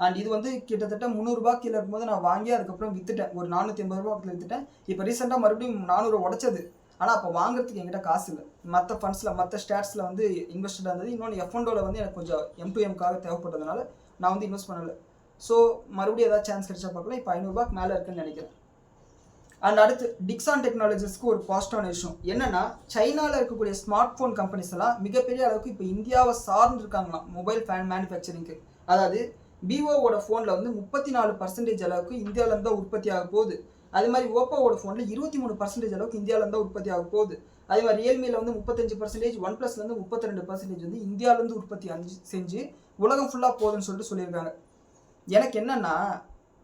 அண்ட் இது வந்து கிட்டத்தட்ட 300 ரூபாய் கீழே இருக்கும்போது நான் வாங்கி அதுக்கப்புறம் விற்றுட்டேன். ஒரு 480 ரூபா விற்றுட்டேன். இப்போ ரீசெண்டாக மறுபடியும் 400 உடச்சது. ஆனால் அப்போ வாங்குறதுக்கு என்கிட்ட காசு இல்லை. மற்ற ஃபண்ட்ஸில் மற்ற ஸ்டாட்ஸில் வந்து இன்வெஸ்டடாக இருந்தது. இன்னொன்று எஃப்என்டோவில் வந்து எனக்கு கொஞ்சம் M2Mக்காக தேவைப்பட்டதுனால நான் வந்து இன்வெஸ்ட் பண்ணலை. ஸோ மறுபடியும் ஏதாவது சான்ஸ் கிடைச்சா பார்க்கலாம். இப்போ 500 ரூபாய்க்கு மேலே இருக்குன்னு நினைக்கிறேன். அண்ட் அடுத்து டிக்ஸான் டெக்னாலஜிஸ்க்கு ஒரு பாசிட்டிவான விஷயம் என்னன்னா, சைனாவில் இருக்கக்கூடிய ஸ்மார்ட் ஃபோன் கம்பெனிஸ் எல்லாம் மிகப்பெரிய அளவுக்கு இப்போ இந்தியாவை சார்ந்து இருக்காங்களாம் மொபைல் மேனுஃபேக்சரிங்க்கு. அதாவது விவோவோட ஃபோனில் வந்து 34% அளவுக்கு இந்தியாவிலேருந்து தான் உற்பத்தி ஆக போகுது. அதே மாதிரி ஓப்போவோட ஃபோனில் 23% அளவுக்கு இந்தியாவிலேருந்து தான் உற்பத்தி ஆக போகுது. அதே மாதிரி ரியல்மியில் வந்து 35%, ஒன் ப்ளஸ்லேருந்து 32% வந்து இந்தியாவிலேருந்து உற்பத்தி செஞ்சு உலகம் ஃபுல்லாக போகுதுன்னு சொல்லிட்டு சொல்லியிருக்காங்க. எனக்கு என்னன்னா,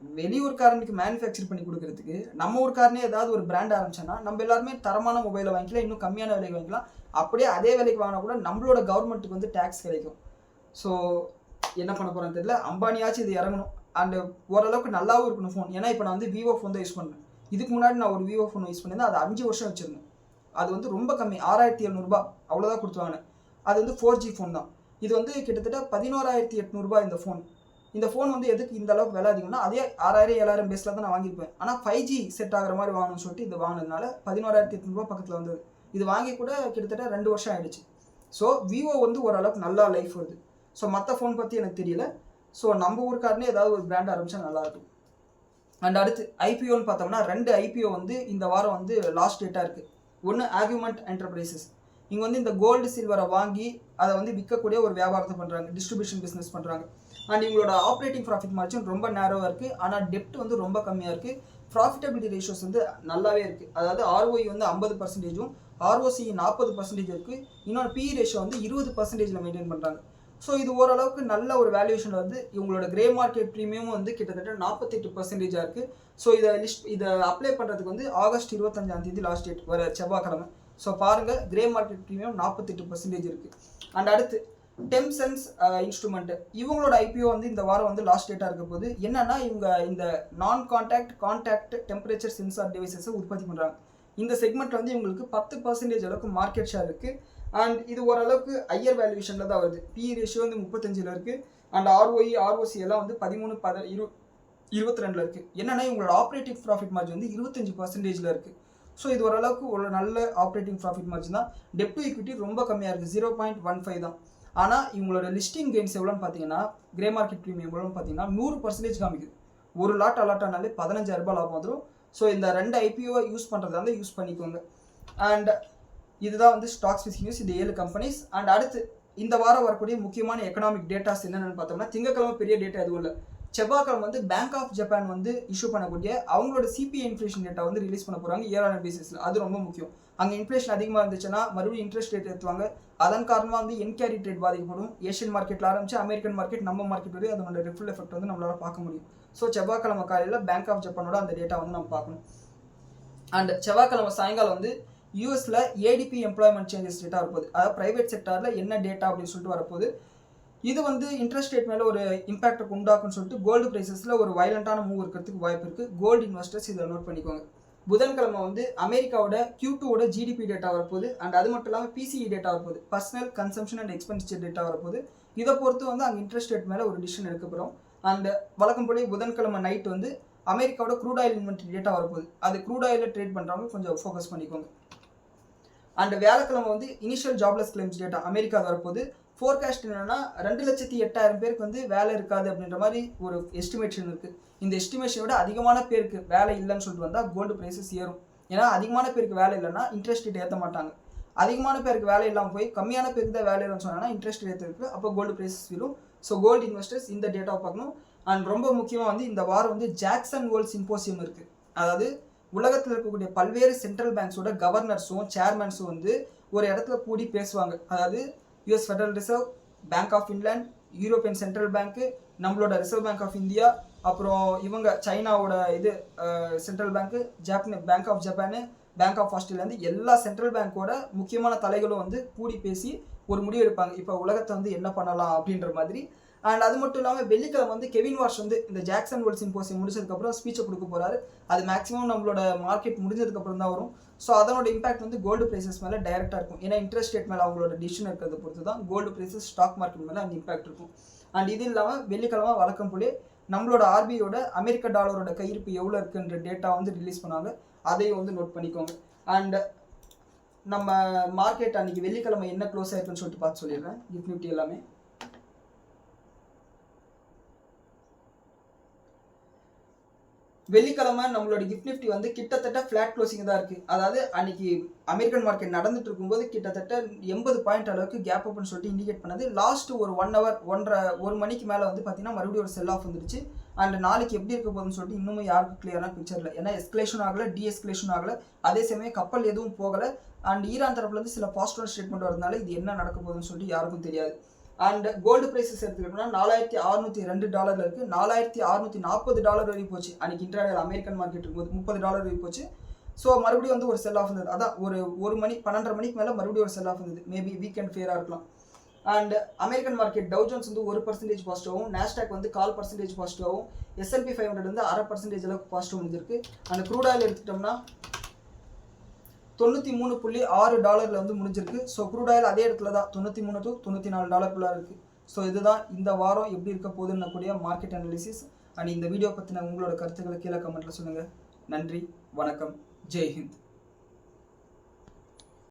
வெளியூர்காரனுக்கு மேனுஃபேக்சர் பண்ணி கொடுக்கறதுக்கு நம்ம ஊருக்காரனே ஏதாவது ஒரு பிராண்ட் ஆரம்பிச்சோன்னா நம்ம எல்லாருமே தரமான மொபைலை வாங்கிக்கலாம், இன்னும் கம்மியான விலைக்கு வாங்கிக்கலாம். அப்படியே அதே விலைக்கு வாங்கினா கூட நம்மளோட கவர்மெண்ட்டுக்கு வந்து டேக்ஸ் கிடைக்கும். ஸோ என்ன பண்ண போகிறேன்னு தெரியல. அம்பானியாச்சும் இது இறங்கணும். அண்ட் ஓரளவுக்கு நல்லாவும் இருக்கணும் ஃபோன். ஏன்னா இப்போ நான் வந்து விவோ ஃபோன் தான் யூஸ் பண்ணுறேன். இதுக்கு முன்னாடி நான் ஒரு விவோ ஃபோன் யூஸ் பண்ணியிருந்தேன். அது 5 வருஷம் வச்சுருந்தேன். அது வந்து ரொம்ப கம்மி, 6700 ரூபாய் அவ்வளோதான் கொடுத்து வாங்கினேன். அது வந்து 4G ஃபோன் தான். இது வந்து கிட்டத்தட்ட 11,800 ரூபாய் இந்த ஃபோன். இந்த ஃபோன் வந்து எதுக்கு இந்த அளவுக்கு விலை அதிகம்னா, அதே 6000-7000 பேஸில் தான் நான் வாங்கியிருப்பேன். ஆனால் 5G செட் ஆகிற மாதிரி வாங்கணும்னு சொல்லிட்டு இது வாங்கினதுனால 11,800 ரூபாய் பக்கத்தில் வந்தது. இது வாங்கி கூட கிட்டத்தட்ட 2 வருஷம் ஆகிடுச்சு. ஸோ விவோ வந்து ஓரளவுக்கு நல்லா லைஃப் வருது. ஸோ மற்ற ஃபோன் பற்றி எனக்கு தெரியல. ஸோ நம்ம ஊருக்காரனே ஏதாவது ஒரு பிராண்ட் ஆரம்பித்தா நல்லாயிருக்கும். அண்ட் அடுத்து ஐபிஓன்னு பார்த்தோம்னா 2 ஐபிஓ வந்து இந்த வாரம் வந்து லாஸ்ட் டேட்டாக இருக்குது. ஒன்று ஆர்குமெண்ட் என்டர்பிரைசஸ். இங்கே வந்து இந்த கோல்டு சில்வரை வாங்கி அதை வந்து விற்கக்கூடிய ஒரு வியாபாரத்தை பண்ணுறாங்க, டிஸ்ட்ரிபியூஷன் பிஸ்னஸ் பண்ணுறாங்க. அண்ட் இவங்களோட ஆப்ரேட்டிங் ப்ராஃபிட் மார்ஜின் ரொம்ப நேரோவாக இருக்குது. ஆனால் டெப்ட் வந்து ரொம்ப கம்மியாக இருக்குது. ப்ராஃபிட்டபிலிட்டி ரேஷியோஸ் வந்து நல்லாவே இருக்குது. அதாவது ROI வந்து 50%, ROC 40% இருக்குது. இன்னொரு PE ரேஷியோ வந்து 20% மெயின்டைன் பண்ணுறாங்க. ஸோ இது ஓரளவுக்கு நல்ல ஒரு வேல்யூவேஷன் வந்து இவங்களோட கிரே மார்க்கெட் ப்ரீமியமும் வந்து கிட்டத்தட்ட 48% இருக்குது. ஸோ இதை அப்ளை பண்ணுறதுக்கு வந்து ஆகஸ்ட் 25 லாஸ்ட் டேட், வர செவ்வாய்க்கிழமை. ஸோ பாருங்கள், கிரே மார்க்கெட் ப்ரீமியம் 48% இருக்குது. அண்ட் அடுத்து டெம்சன்ஸ் இன்ஸ்ட்ருமெண்ட், இவங்களோட ஐபிஓ வந்து இந்த வாரம் வந்து லாஸ்ட் டேட்டாக இருக்க போது. என்னன்னா, இவங்க இந்த கான்டாக்ட் டெம்பரேச்சர் சென்சார் டிவைசஸை உற்பத்தி பண்ணுறாங்க. இந்த செக்மெண்ட்டில் வந்து இவங்களுக்கு 10% அளவுக்கு மார்க்கெட் ஷேர் இருக்குது. அண்ட் இது ஓரளவுக்கு ஹையர் வேல்யூவேஷனில் தான் வருது. PE ரேஷியோ வந்து 35 இருக்குது. அண்ட் ROC எல்லாம் வந்து 22 இருக்குது. என்னன்னா, இவங்களோட ஆப்ரேட்டிங் ப்ராஃபிட் மார்ஜின் வந்து 25% இருக்குது. ஸோ இது ஓரளவுக்கு ஒரு நல்ல ஆப்ரேட்டிங் ப்ராஃபிட் மார்ஜின் தான். டெப்ட் டு ஈக்விட்டி ரொம்ப கம்மியாக இருக்குது, 0.15 தான். ஆனால் இவங்களோட லிஸ்டிங் கெயின்ஸ் எவ்வளோன்னு பார்த்தீங்கன்னா, கிரே மார்க்கெட் ப்ரீமியம் எவ்வளோன்னு பார்த்தீங்கன்னா 100% காமிக்குது. ஒரு லாட் அலாட் ஆனாலே 15,000 ரூபாய் லாபம் வந்துடும். ஸோ இந்த 2 ஐபிஓ யூஸ் பண்ணுறதா இருந்தால் யூஸ் பண்ணிக்கோங்க. அண்ட் இதுதான் வந்து ஸ்டாக் ஸ்பெசிஃபிக் நியூஸ், இது 7 கம்பெனிஸ். அண்ட் அடுத்து இந்த வாரம் வரக்கூடிய முக்கியமான எக்கனாமிக் டேட்டாஸ் என்னென்னு பார்த்தோம்னா, திங்கக்கிழமை பெரிய டேட்டா எதுவும் இல்லை. செவ்வாய்க்கிழமை வந்து பேங்க் ஆஃப் ஜப்பான் வந்து இஷ்யூ பண்ணக்கூடிய அவங்களோட CPI இன்ஃப்ளேஷன் டேட்டா வந்து ரிலீஸ் பண்ண போகிறாங்க இயர் ஆன் பேசிஸில். அது ரொம்ப முக்கியம். அங்கே இன்ஃப்ளேஷன் அதிகமாக இருந்துச்சுன்னா மறுபடியும் இன்ட்ரெஸ்ட் ரேட் ஏற்றுவாங்க. அதன் காரணமாக வந்து என்கேரி ட்ரேட் பாதிக்கப்படும். ஏஷியன் மார்க்கெட்டில் ஆரம்பிச்சு அமெரிக்கன் மார்க்கெட், நம்ம மார்க்கெட் வரையும் அதனோட ரிஃபில் எஃபெக்ட் வந்து நம்மளால் பார்க்க முடியும். ஸோ செவ்வாய்க்கிழமை காலையில் பேங்க் ஆஃப் ஜப்பானோட அந்த டேட்டா வந்து நம்ம பார்க்கணும். அண்ட் செவ்வாய்க்கிழமை சாயங்காலம் வந்து யூஎஸில் ADP எம்ப்ளாய்மெண்ட் சேஞ்சஸ் டேட்டா வரப்போகுது. அதாவது ப்ரைவேட் செக்டாரில் என்ன டேட்டா அப்படின்னு சொல்லிட்டு வரப்போகுது. இது வந்து இன்ட்ரெஸ்ட் ரேட் மேலே ஒரு இம்பாக்டை உண்டாக்குன்னு சொல்லிட்டு கோல்டு ப்ரைஸஸில் ஒரு வயலண்டான மூவ் இருக்கிறதுக்கு வாய்ப்பு இருக்குது. கோல்டு இன்வெஸ்டர்ஸ் இதை நோட் பண்ணிக்கோங்க. புதன்கிழமை வந்து அமெரிக்காவோட Q2 GDP டேட்டா வரப்போகுது. அண்ட் அது மட்டும் இல்லாமல் PCE டேட்டா வரப்போகுது, personal consumption and expenditure data வரப்போகுது. இதை பொறுத்து வந்து அங்கே இன்ட்ரெஸ்ட் ரேட் மேலே ஒரு டிசிஷன் எடுக்க போகிறோம். அண்ட் வழக்கம் போல புதன்கிழமை நைட் வந்து அமெரிக்காவோட க்ரூட் ஆயில் இன்வென்ட்ரி டேட்டா வரப்போகுது. அது க்ரூட் ஆயிலில் ட்ரேட் பண்ணுறவங்க கொஞ்சம் ஃபோக்கஸ் பண்ணிக்கோங்க. அண்ட் வியாழக்கிழமை வந்து initial jobless claims data America வரப்போகுது. ஃபோர்காஸ்ட் என்னன்னா 2,08,000 பேருக்கு வந்து வேலை இருக்காது அப்படின்ற மாதிரி ஒரு எஸ்டிமேஷன் இருக்குது. இந்த எஸ்டிமேஷனோட அதிகமான பேருக்கு வேலை இல்லைன்னு சொல்லிட்டு வந்தால் கோல்டு ப்ரைஸஸ் ஏறும். ஏன்னா அதிகமான பேருக்கு வேலை இல்லைன்னா இன்ட்ரெஸ்ட் ரேட் ஏற்ற மாட்டாங்க. அதிகமான பேருக்கு வேலை இல்லாமல் போய் கம்மியான பேருக்கு தான் வேலை இல்லைன்னு சொன்னாங்கன்னா இன்ட்ரெஸ்ட் ரேட் இருக்குது, அப்போ கோல்டு ப்ரைஸஸ் விழும். ஸோ கோல்டு இன்வெஸ்டர்ஸ் இந்த டேட்டாவை பார்க்கணும். அண்ட் ரொம்ப முக்கியமாக வந்து இந்த வாரம் வந்து ஜாக்சன் ஹோல் சிம்போசியம் இருக்குது. அதாவது உலகத்தில் இருக்கக்கூடிய பல்வேறு சென்ட்ரல் பேங்க்ஸோட கவர்னர்ஸும் சேர்மன்ஸும் வந்து ஒரு இடத்துல கூடி பேசுவாங்க. அதாவது US federal reserve, bank of England, European central bank, நம்மளோட ரிசர்வ் பேங்க் ஆஃப் இந்தியா, அப்புறம் இவங்க சைனாவோட central bank, bank of Japan, bank of Australia, எல்லா சென்ட்ரல் பேங்க்கோட முக்கியமான தலைகளும் வந்து கூடி பேசி ஒரு முடிவு எடுப்பாங்க. இப்போ உலகத்தை வந்து என்ன பண்ணலாம் அப்படின்ற மாதிரி. அண்ட் அது மட்டும் இல்லாமல் வெள்ளிக்கிழமை வந்து கெவின் வார்ஷ் வந்து இந்த ஜாக்சன் ஹோல் சிம்போசியம் முடிச்சதுக்கப்புறம் ஸ்பீச்சை கொடுக்க போகிறாரு. அது மேக்ஸிமம் நம்மளோட மார்க்கெட் முடிஞ்சதுக்கப்புறம் தான் வரும். ஸோ அதனோட இம்பாக்ட் வந்து கோல்டு ப்ரைஸஸ் மேலே டைரெக்டாக இருக்கும். ஏன்னா இன்ட்ரெஸ்ட் ரேட் மேலே அவங்களோட டிசிஷன் இருக்கிறத பொறுத்து தான் கோல்டு ப்ரைஸஸ் ஸ்டாக் மார்க்கெட் மேலே அந்த இம்பாக்ட் இருக்கும். அண்ட் இது இல்லாமல் வெள்ளிக்கிழமை வழக்கம் போலே நம்மளோட ஆர்பிஐயோட அமெரிக்க டாலரோட கையிருப்பு எவ்வளோ இருக்குன்ற டேட்டா வந்து ரிலீஸ் பண்ணாங்க. அதையும் வந்து நோட் பண்ணிக்கோங்க. அண்ட் நம்ம மார்க்கெட் அன்றைக்கி வெள்ளிக்கிழமை என்ன க்ளோஸ் ஆயிருக்குன்னு சொல்லிட்டு பார்த்து சொல்லிடுறேன். கிஃப்ட் நிஃப்டி எல்லாமே வெள்ளிக்கிழமை நம்மளோட கிஃப்ட் நிஃப்டி வந்து கிட்டத்தட்ட ஃப்ளாட் க்ளோசிங் தான் இருக்குது. அதாவது அன்னைக்கு அமெரிக்கன் மார்க்கெட் நடந்துட்டு இருக்கும்போது கிட்டத்தட்ட 80 பாயிண்ட் அளவுக்கு கேப் அப்னு சொல்லிட்டு இண்டிகேட் பண்ணது. லாஸ்ட் ஒரு 1 ஹவர் 1 மணிக்கு மேலே வந்து பார்த்தீங்கன்னா மறுபடியும் ஒரு செல் ஆஃப் வந்துருச்சு. அண்ட் நாளைக்கு எப்படி இருக்க போகுதுன்னு சொல்லிட்டு இன்னும் யாருக்கும் கிளியரான பிக்சர் இல்லை. ஏன்னா எஸ்கலேஷன் ஆகலை, டிஎஸ்கலேஷன் ஆகலை, அதே சமயம் கப்பல் எதுவும் போகலை. அண்ட் ஈரான் தரப்புலேருந்து சில பாசிட்டிவ் ஸ்டேட்மெண்ட் வரதுனால இது என்ன நடக்க போகுதுன்னு சொல்லிட்டு யாருக்கும் தெரியாது. அண்ட் கோல்டு ப்ரைஸஸ் எடுத்துக்கிட்டோம்னா $4,602 இருக்குது. $4,640 வரைக்கும் போச்சு. அன்றைக்கி இன்டர்டே அமெரிக்கன் மார்க்கெட் இருக்கும்போது $30 வரைக்கும் போச்சு. ஸோ மறுபடியும் வந்து ஒரு செல் ஆஃப் இருந்தது. அதான் ஒரு மணி 12:30 மணிக்கு மேலே மறுபடியும் ஒரு செல் ஆஃப் இருந்தது. மேபி வீக்கெண்ட் ஃபேராக இருக்கலாம். And American market tau Jones வந்து 1% பாசிட்டிவாகவும், நாஸ்டாக் வந்து 0.25% பாசிட்டிவாகவும், S&P 500 வந்து 0.5% அளவுக்கு பாசிட்டிவ் முடிஞ்சிருக்கு. அந்த க்ரூட் ஆயில் எடுத்துக்கிட்டோம்னா $93.6 வந்து முடிஞ்சிருக்கு. ஸோ க்ரூட் ஆயில் அதே இடத்துல தான் $93 to $94 இருக்குது. ஸோ இதுதான் இந்த வாரம் எப்படி இருக்க போகுதுன்னு கூடிய மார்க்கெட் அனாலிசிஸ். அண்ட் இந்த வீடியோ பற்றின உங்களோட கருத்துக்களை கீழே கமெண்ட்டில் சொல்லுங்கள். நன்றி, வணக்கம், ஜெய் ஹிந்த்.